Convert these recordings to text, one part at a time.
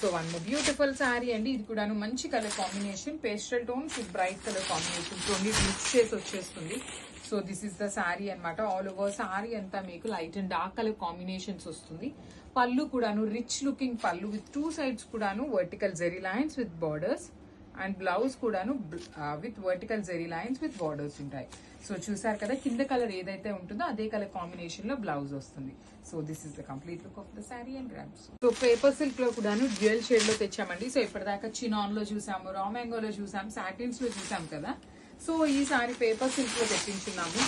So one more beautiful sari అండి. ఇది కూడా మంచి colour combination, pastel tones with bright colour combination రెండింటి మిక్స్ చేసి వచ్చేస్తుంది. So this is the sari అనమాట. ఆల్ ఓవర్ శారీ అంతా మీకు light and dark colour combinations వస్తుంది. పళ్ళు కూడాను రిచ్ లుకింగ్ పళ్ళు విత్ టూ సైడ్స్ కూడాను vertical zari lines with borders and blouse కూడాను with vertical zari lines with borders ఉంటాయి. సో చూసారు కదా, కింద కలర్ ఏదైతే ఉంటుందో అదే కలర్ కాంబినేషన్ లో బ్లౌజ్ వస్తుంది. So this is the complete look of the sari and grams. So paper silk లో కూడాను డ్యూయల్ షేడ్ లో తెచ్చామండి. సో ఇప్పటిదాకా చినాన్ లో చూసాము, రా మ్యాంగోలో చూసాం, సాటిన్స్ లో చూసాం కదా. సో ఈ సారీ పేపర్ సిల్క్ లో తెప్పించున్నాము.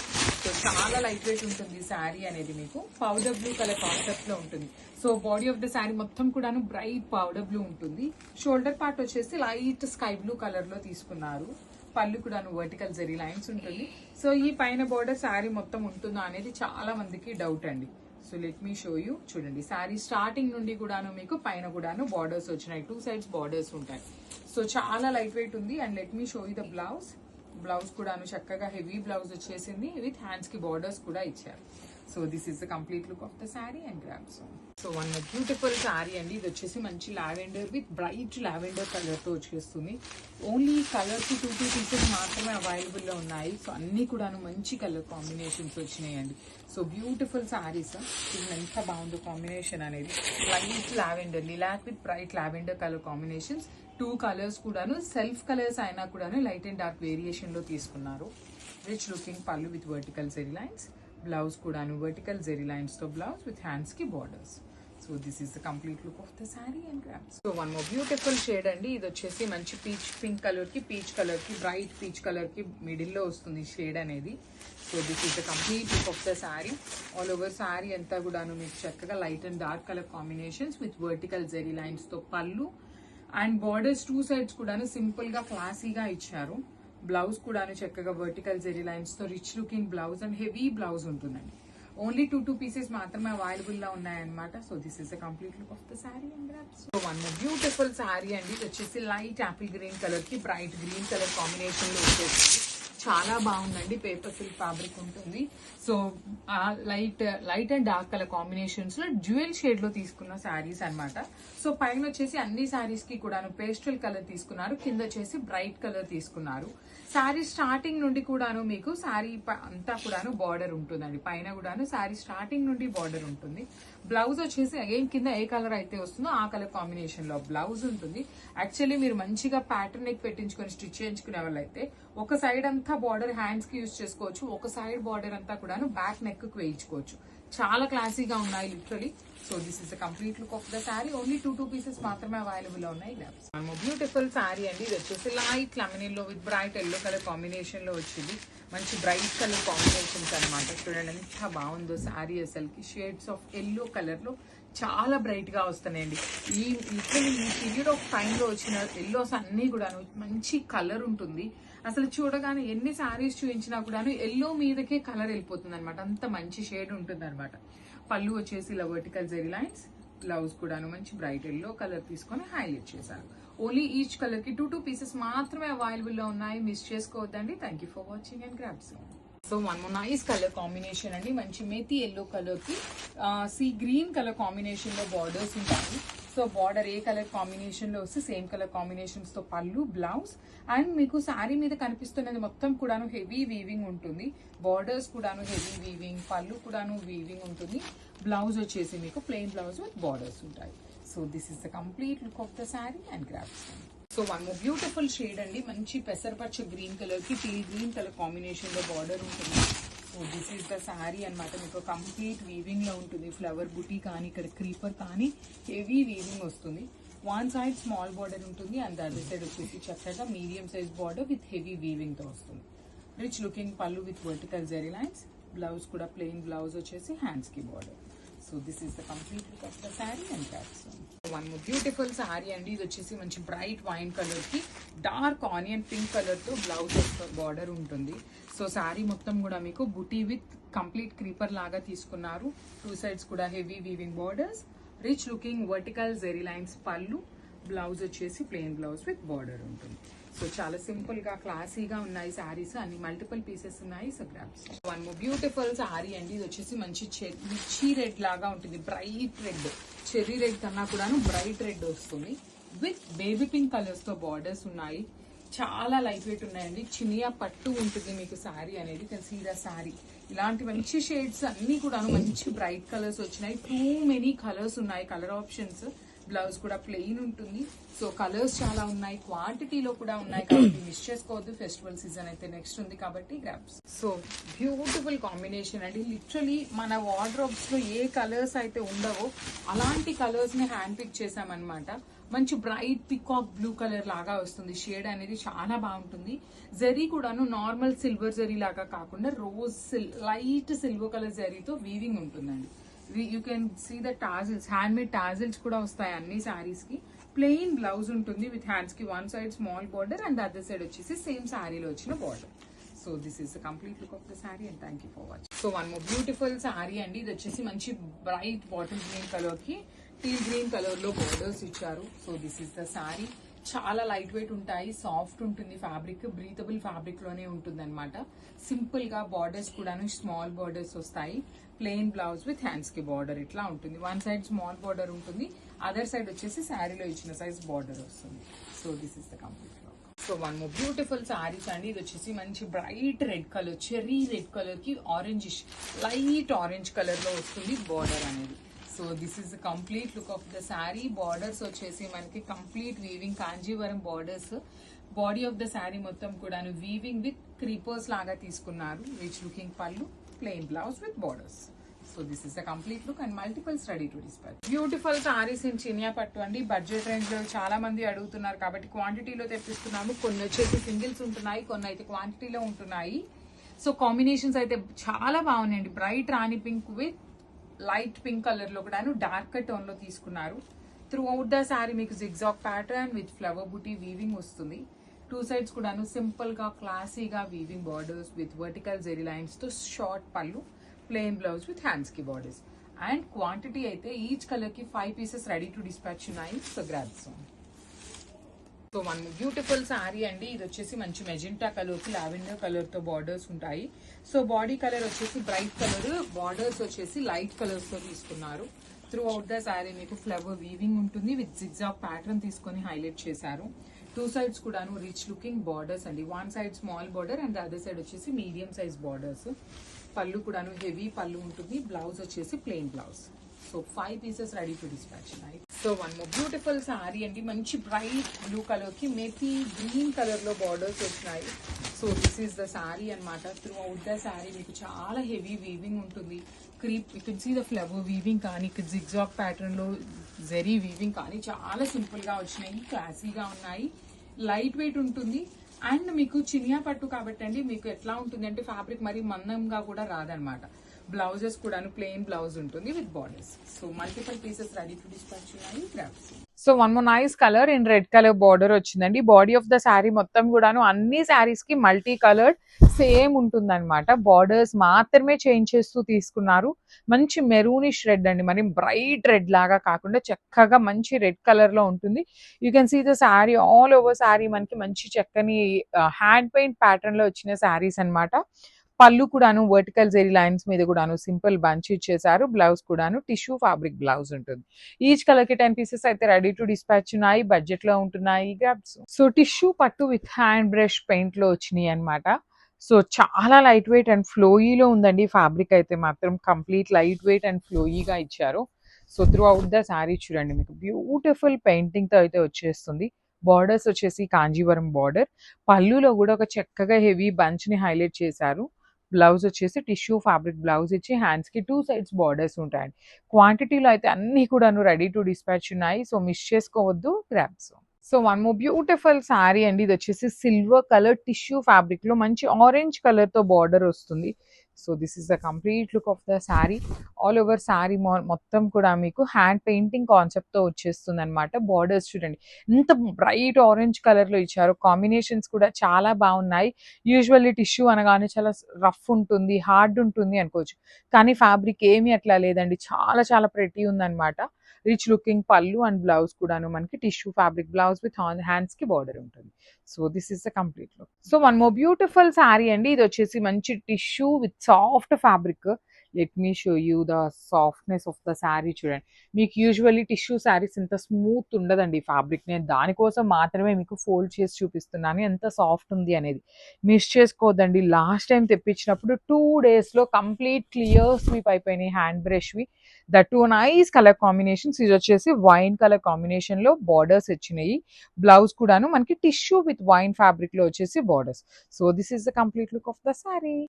సో చాలా లైట్ వెయిట్ ఉంటుంది శారీ అనేది. మీకు పౌడర్ బ్లూ కలర్ కాన్సెప్ట్ లో ఉంటుంది. So body of the sari మొత్తం కూడాను బ్రైట్ పౌడర్ బ్లూ ఉంటుంది. షోల్డర్ పార్ట్ వచ్చేసి లైట్ స్కై బ్లూ కలర్ లో తీసుకున్నారు. పళ్ళు కూడాను వర్టికల్ జెరీ లైన్స్ ఉంటుంది. సో ఈ పైన బార్డర్ శారీ మొత్తం ఉంటుందా అనేది చాలా మందికి డౌట్ అండి. So let me show you. చూడండి, శారీ స్టార్టింగ్ నుండి కూడాను మీకు పైన కూడాను బార్డర్స్ వచ్చినాయి, టూ సైడ్స్ బార్డర్స్ ఉంటాయి. సో చాలా లైట్ వెయిట్ ఉంది. And let me show you the blouse. Blouse కూడాను చక్కగా హెవీ బ్లౌజ్ వచ్చేసింది విత్ హ్యాండ్స్ కి బార్డర్స్ కూడా ఇచ్చారు. So this is the complete look of the sari and grams. So one beautiful sari అండి. ఇది వచ్చేసి మంచి lavender with bright lavender colour తో వచ్చేస్తుంది. ఓన్లీ కలర్ కి 2 పీసెస్ మాత్రమే అవైలబుల్ లో ఉన్నాయి. సో అన్ని కూడాను మంచి కలర్ కాంబినేషన్స్ వచ్చినాయండి. So beautiful saris. ఇది ఎంత బాగుందో కాంబినేషన్ అనేది. Light lavender, lilac with bright lavender colour combinations. 2 colours కూడాను సెల్ఫ్ కలర్స్ అయినా కూడాను లైట్ అండ్ డార్క్ వేరియేషన్ లో తీసుకున్నారు. రిచ్ లుకింగ్ పళ్ళు with vertical zari lines, blouse కూడాను వర్టికల్ జెరీ లైన్స్ తో బ్లౌజ్ విత్ హ్యాండ్స్ కి borders. So this is the complete look of the sari and grams. So one more beautiful shade అండి. ఇది వచ్చేసి మంచి పీచ్ పింక్ కలర్ కి, పీచ్ కలర్ కి, బ్రైట్ పీచ్ కలర్ కి మిడిల్ లో వస్తుంది షేడ్ అనేది. So this is the complete look of the sari. All over sari అంతా కూడాను మీకు చక్కగా light and dark colour combinations with vertical zari lines తో పళ్ళు అండ్ బార్డర్స్ టూ సైడ్స్ కూడాను సింపుల్ గా క్లాసీగా ఇచ్చారు. బ్లౌజ్ కూడాను చక్కగా వర్టికల్ జెరీ లైన్స్ తో rich looking blouse and heavy blouse ఉంటుందండి. ఓన్లీ 2 పీసెస్ మాత్రమే అవైలబుల్ గా ఉన్నాయన్నమాట. So this is the complete look of the sari and grams. So one beautiful sari అండి. ఇది వచ్చేసి లైట్ యాపిల్ గ్రీన్ కలర్ కి బ్రైట్ గ్రీన్ కలర్ కాంబినేషన్ లో వచ్చేసి చాలా బాగుందండి. పేపర్ సిల్క్ ఫ్యాబ్రిక్ ఉంటుంది. So light and dark colour combinations లో డ్యూయల్ షేడ్ లో తీసుకున్న శారీస్ అన్నమాట. సో పైన వచ్చేసి అన్ని శారీస్ కి కూడాను పేస్టల్ కలర్ తీసుకున్నారు, కింద వచ్చేసి బ్రైట్ కలర్ తీసుకున్నారు. శారీ స్టార్టింగ్ నుండి కూడాను మీకు శారీ అంతా కూడాను బార్డర్ ఉంటుందండి. పైన కూడాను శారీ స్టార్టింగ్ నుండి బార్డర్ ఉంటుంది. బ్లౌజ్ వచ్చేసి అగైన్ కింద ఏ కలర్ అయితే వస్తుందో ఆ కలర్ కాంబినేషన్ లో బ్లౌజ్ ఉంటుంది. యాక్చువల్లీ మీరు మంచిగా ప్యాటర్న్ నెక్ పెట్టించుకొని స్టిచ్ చేయించుకునే వాళ్ళైతే ఒక సైడ్ అంతా బార్డర్ హ్యాండ్స్ కి యూజ్ చేసుకోవచ్చు, ఒక సైడ్ బార్డర్ అంతా కూడాను బ్యాక్ నెక్ కు వేయించుకోవచ్చు. చాలా క్లాసీగా ఉన్నాయి literally. So this is the complete look of the sari. Only 2 pieces మాత్రమే అవైలబుల్ లో ఉన్నాయి. బ్యూటిఫుల్ శారీ అండి. ఇది వచ్చేసి లైట్ లెమన్ లో with bright yellow colour combination లో వచ్చింది. మంచి బ్రైట్ కలర్ కాంబినేషన్స్ అనమాట. చూడండి ఎంత బాగుందో శారీ. అసలుకి షేడ్స్ ఆఫ్ ఎల్లో కలర్ లో చాలా బ్రైట్ గా వస్తున్నాయండి. ఈ పీరియడ్ ఆఫ్ టైమ్ లో వచ్చిన ఎల్లోస్ అన్ని కూడా మంచి కలర్ ఉంటుంది. అసలు చూడగానే ఎన్ని శారీస్ చూపించినా కూడాను ఎల్లో మీదకే కలర్ వెళ్ళిపోతుంది అనమాట. అంత మంచి షేడ్ ఉంటుంది అనమాట. పళ్ళు వచ్చేసి ఇలా వర్టికల్ జెరీ లైన్స్, బ్లౌజ్ కూడాను మంచి బ్రైట్ ఎల్లో కలర్ తీసుకొని హైలైట్ చేశారు. ఓన్లీ ఈచ్ కలర్ కి 2 పీసెస్ మాత్రమే అవైలబుల్ లో ఉన్నాయి. మిస్ చేసుకోవద్దండి. Thank you for watching and grabs. So one nice colour combination అండి. మంచి మేతి ఎల్లో కలర్ కి సీ గ్రీన్ కలర్ కాంబినేషన్ లో బార్డర్స్ ఉంటాయి. సో బార్డర్ ఏ కలర్ కాంబినేషన్ లో వస్తే సేమ్ కలర్ కాంబినేషన్స్ తో పళ్ళు, బ్లౌజ్ అండ్ మీకు శారీ మీద కనిపిస్తున్నది మొత్తం కూడాను హెవీ వీవింగ్ ఉంటుంది. బార్డర్స్ కూడాను హెవీ వీవింగ్, పళ్ళు కూడాను వీవింగ్ ఉంటుంది. బ్లౌజ్ వచ్చేసి మీకు ప్లెయిన్ బ్లౌజ్ విత్ బార్డర్స్ ఉంటాయి. So this is the complete look of the sari and grabs. So one beautiful shade అండి. మంచి పెసరపచ్చ గ్రీన్ కలర్ కి టీల్ గ్రీన్ కలర్ కాంబినేషన్ లో బార్డర్ ఉంటుంది. So this is the sari అనమాట. మీకు కంప్లీట్ వీవింగ్ లో ఉంటుంది. ఫ్లవర్ బుటీ కానీ ఇక్కడ క్రీపర్ కానీ హెవీ వీవింగ్ వస్తుంది. వన్ సైడ్ స్మాల్ బార్డర్ ఉంటుంది అండ్ అదర్ సైడ్ వచ్చేసి చక్కగా medium size border with heavy weaving తో వస్తుంది. రిచ్ లుకింగ్ పళ్ళు with vertical zari lines, blouse కూడా ప్లెయిన్ బ్లౌజ్ వచ్చేసి హ్యాండ్స్ కి border. So this is the complete look of the sari and caps. One beautiful sari అండి. ఇది వచ్చేసి మంచి బ్రైట్ వైన్ కలర్ కి డార్క్ ఆనియన్ పింక్ కలర్ తో బ్లౌజ్ బార్డర్ ఉంటుంది. సో శారీ మొత్తం కూడా మీకు బుటీ విత్ కంప్లీట్ క్రీపర్ లాగా తీసుకున్నారు. 2 సైడ్స్ కూడా heavy weaving borders, rich looking vertical zari lines పళ్ళు, బ్లౌజ్ వచ్చేసి ప్లెయిన్ బ్లౌజ్ విత్ బార్డర్ ఉంటుంది. సో చాలా సింపుల్ గా క్లాసీగా ఉన్నాయి సారీస్, అన్ని మల్టిపుల్ పీసెస్ ఉన్నాయి. So grabs. One more beautiful sari అండి. ఇది వచ్చేసి మంచి మిర్చి రెడ్ లాగా ఉంటుంది, బ్రైట్ రెడ్, చెర్రీ రెడ్ కన్నా కూడాను బ్రైట్ రెడ్ వస్తుంది విత్ బేబీ పింక్ కలర్స్ తో బార్డర్స్ ఉన్నాయి. చాలా లైట్ వెయిట్ ఉన్నాయండి. చినియా పట్టు ఉంటుంది మీకు సారీ అనేది. సీదా సారీ ఇలాంటి మంచి షేడ్స్ అన్ని కూడాను మంచి బ్రైట్ కలర్స్ వచ్చినాయి. టూ మెనీ కలర్స్ ఉన్నాయి, కలర్ ఆప్షన్స్. బ్లౌజ్ కూడా ప్లెయిన్ ఉంటుంది. సో కలర్స్ చాలా ఉన్నాయి, క్వాంటిటీలో కూడా ఉన్నాయి కాబట్టి మిస్ చేసుకోవద్దు. ఫెస్టివల్ సీజన్ అయితే నెక్స్ట్ ఉంది కాబట్టి గ్రాబ్స్. సో బ్యూటిఫుల్ కాంబినేషన్ అండి. లిటరలీ మన వార్డ్రోబ్స్ లో ఏ కలర్స్ అయితే ఉండవో అలాంటి కలర్స్ ని హ్యాండ్ పిక్ చేసామన్నమాట. మంచి బ్రైట్ పికాక్ బ్లూ కలర్ లాగా వస్తుంది. షేడ్ అనేది చాలా బాగుంటుంది. జరీ కూడాను నార్మల్ సిల్వర్ జరీ లాగా కాకుండా రోజ్ లైట్ సిల్వర్ కలర్ జరీతో వీవింగ్ ఉంటుందండి. You can see the tassels, handmade tassels కూడా వస్తాయి అన్ని సారీస్ కి. ప్లెయిన్ బ్లౌజ్ ఉంటుంది విత్ హ్యాండ్స్ కి one side small border and other side వచ్చేసి సేమ్ సారీలో వచ్చిన border. So this is the complete look of the sari and thank you for watching. So one more beautiful sari అండి. ఇది వచ్చేసి మంచి బ్రైట్ బాటిల్ గ్రీన్ కలర్ కి teal green colour లో borders ఇచ్చారు. So this is the sorry. చాలా light weight ఉంటాయి, soft ఉంటుంది ఫ్యాబ్రిక్, బ్రీతబుల్ ఫ్యాబ్రిక్ లోనే ఉంటుంది అనమాట. సింపుల్ గా బార్డర్స్ కూడాను స్మాల్ బార్డర్స్ వస్తాయి. ప్లెయిన్ బ్లౌజ్ విత్ హ్యాండ్స్ కి బార్డర్ ఇట్లా ఉంటుంది. వన్ సైడ్ స్మాల్ బార్డర్ ఉంటుంది, అదర్ సైడ్ వచ్చేసి శారీలో ఇచ్చిన సైజ్ బార్డర్ వస్తుంది. So this is the complete look. So one more beautiful saris అండి. ఇది వచ్చేసి మంచి bright red colour, cherry red colour కి ఆరెంజిష్ లైట్ ఆరెంజ్ కలర్ లో వస్తుంది బార్డర్ అనేది. So this is the complete look of the sari. Borders వచ్చేసి మనకి complete weaving Kanjeevaram borders. Body of the sari మొత్తం కూడాను వీవింగ్ విత్ క్రీపర్స్ లాగా తీసుకున్నారు. Rich looking pallu, plain blouse with borders. So this is the complete look and multiples ready to dispatch. Beautiful saris in Chiniya పట్టు అండి. Budget range లో చాలా మంది అడుగుతున్నారు కాబట్టి క్వాంటిటీలో తెప్పిస్తున్నాము. కొన్ని వచ్చేసి సింగిల్స్ ఉంటున్నాయి, కొన్ని అయితే క్వాంటిటీలో ఉంటున్నాయి. సో కాంబినేషన్స్ అయితే చాలా బాగున్నాయండి. Bright Rani pink with light pink colour లో కూడా డార్క్ టోన్ లో తీసుకున్నారు. త్రూ అవుట్ ద శారీ మీకు జిగ్జాగ్ ప్యాటర్న్ విత్ ఫ్లవర్ బుటీ వీవింగ్ వస్తుంది. టూ సైడ్స్ కూడాను సింపుల్ గా క్లాసీగా weaving borders with vertical zari lines తో షార్ట్ పళ్ళు, ప్లెయిన్ బ్లౌజ్ విత్ హ్యాండ్స్ కి బార్డర్స్. అండ్ క్వాంటిటీ అయితే ఈచ్ కలర్ కి 5 పీసెస్ రెడీ టు డిస్పాచ్ ఉన్నాయి. So grabs. So one beautiful sari అండి. ఇది వచ్చేసి మంచి మెజెంటా కలర్ కి లావెండర్ కలర్ తో బార్డర్స్ ఉంటాయి. సో బాడీ కలర్ వచ్చేసి బ్రైట్ కలర్, బార్డర్స్ వచ్చేసి లైట్ కలర్స్ తో తీసుకున్నారు. త్రూ అవుట్ ద సారీ మీకు ఫ్లవర్ వీవింగ్ ఉంటుంది విత్ జిగ్జాగ్ ప్యాటర్న్ తీసుకొని హైలైట్ చేశారు. టూ సైడ్స్ కూడాను రిచ్ లుకింగ్ బార్డర్స్ అండి. One side small border and other side వచ్చేసి మీడియం సైజ్ బార్డర్స్. పళ్ళు కూడాను హెవీ పళ్ళు ఉంటుంది. బ్లౌజ్ వచ్చేసి plain blouse. So 5 pieces ready to dispatch ఉన్నాయి. So one more beautiful sari అండి. మంచి బ్రైట్ బ్లూ కలర్ కి మేపీ గ్రీన్ కలర్ లో బార్డర్స్ వచ్చినాయి. So this is the sari అనమాట. త్రూ అవుట్ ద సారీ మీకు చాలా హెవీ వీవింగ్ ఉంటుంది. Crepe you can see the flower weaving కానీ జిగ్జాగ్ ప్యాటర్న్ లో జెరీ వీవింగ్ కానీ చాలా సింపుల్ గా వచ్చినాయి, క్లాసీగా ఉన్నాయి, లైట్ వెయిట్ ఉంటుంది. అండ్ మీకు చినియా పట్టు కాబట్టి అండి మీకు ఎట్లా ఉంటుంది అంటే ఫ్యాబ్రిక్ మరి మందంగా కూడా రాదనమాట. బ్లౌజెస్ కూడాను ప్లెయిన్ బ్లౌజ్ ఉంటుంది with borders. So multiple pieces ready to dispatch ఉన్నాయి. Grabs. So one more nice colour in red colour border వచ్చిందండి. బాడీ ఆఫ్ ద శారీ మొత్తం కూడాను అన్ని శారీస్ కి మల్టీ కలర్డ్ సేమ్ ఉంటుంది అనమాట. బార్డర్స్ మాత్రమే చేంజ్ చేస్తూ తీసుకున్నారు. మంచి మెరూనిష్ రెడ్ అండి, మరి బ్రైట్ రెడ్ లాగా కాకుండా చక్కగా మంచి రెడ్ కలర్ లో ఉంటుంది. You can see the sari all over sari మనకి మంచి చక్కని హ్యాండ్ పెయింట్ ప్యాటర్న్ లో వచ్చిన శారీస్ అనమాట. పళ్ళు కూడాను వర్టికల్ జెరీ లైన్స్ మీద కూడాను సింపుల్ బంచ్ ఇచ్చేసారు. బ్లౌజ్ కూడాను టిష్యూ ఫ్యాబ్రిక్ బ్లౌజ్ ఉంటుంది. ఈచ్ కలర్ కి 10 పీసెస్ అయితే రెడీ టు డిస్పాచ్ ఉన్నాయి. బడ్జెట్ లో ఉంటున్నాయి. గ్రాబ్స్. సో టిష్యూ పట్టు విత్ హ్యాండ్ బ్రష్ పెయింట్ లో వచ్చినాయి అనమాట. సో చాలా లైట్ వెయిట్ అండ్ ఫ్లోయీలో ఉందండి. ఫ్యాబ్రిక్ అయితే మాత్రం కంప్లీట్ లైట్ వెయిట్ అండ్ ఫ్లోయీగా ఇచ్చారు. So through out the sari చూడండి మీకు బ్యూటిఫుల్ పెయింటింగ్ తో అయితే వచ్చేస్తుంది. బార్డర్స్ వచ్చేసి కాంజీవరం బార్డర్. పళ్ళులో కూడా ఒక చక్కగా హెవీ బంచ్ ని హైలైట్ చేశారు. బ్లౌజ్ వచ్చేసి టిష్యూ ఫ్యాబ్రిక్ బ్లౌజ్ ఇచ్చి హ్యాండ్స్ కి 2 సైడ్స్ బార్డర్స్ ఉంటాయండి. క్వాంటిటీలో అయితే అన్ని కూడాను రెడీ టు డిస్పాచ్ ఉన్నాయి. సో మిస్ చేసుకోవద్దు. Grabs. So one more beautiful sari అండి. ఇది వచ్చేసి సిల్వర్ కలర్ టిష్యూ ఫ్యాబ్రిక్ లో మంచి ఆరెంజ్ కలర్ తో బార్డర్ వస్తుంది. So this is the complete look of the sari. All over sari మొత్తం కూడా మీకు హ్యాండ్ పెయింటింగ్ కాన్సెప్ట్ తో వచ్చేస్తుంది అనమాట. బార్డర్స్ చూడండి ఎంత బ్రైట్ ఆరెంజ్ కలర్ లో ఇచ్చారు. కాంబినేషన్స్ కూడా చాలా బాగున్నాయి. యూజువల్లీ టిష్యూ అనగానే చాలా రఫ్ ఉంటుంది, హార్డ్ ఉంటుంది అనుకోవచ్చు, కానీ ఫ్యాబ్రిక్ ఏమీ అట్లా లేదండి. చాలా చాలా ప్రెటీ ఉందన్నమాట. రిచ్ లుకింగ్ పళ్ళు అండ్ బ్లౌజ్ కూడాను మనకి tissue fabric blouse with hands కి బార్డర్ ఉంటుంది. So this is the complete look. So one more beautiful sari అండి. ఇది వచ్చేసి మంచి tissue with soft fabric. Let me show you the softness of the sari. చూడండి, మీకు యూజువల్లీ టిష్యూ శారీస్ ఇంత స్మూత్ ఉండదండి ఫ్యాబ్రిక్. నేను దానికోసం మాత్రమే మీకు ఫోల్డ్ చేసి చూపిస్తున్నాను ఎంత సాఫ్ట్ ఉంది అనేది. మిస్ చేసుకోవద్దండి. లాస్ట్ టైం తెప్పించినప్పుడు 2 డేస్లో కంప్లీట్ క్లియర్ స్వీప్ అయిపోయినాయి హ్యాండ్ బ్రష్వి. The two nice colour combinations. ఇది వచ్చేసి వైన్ కలర్ కాంబినేషన్లో బార్డర్స్ వచ్చినాయి. బ్లౌజ్ కూడాను మనకి టిష్యూ విత్ వైన్ ఫ్యాబ్రిక్లో వచ్చేసి borders. So this is the complete look of the sari.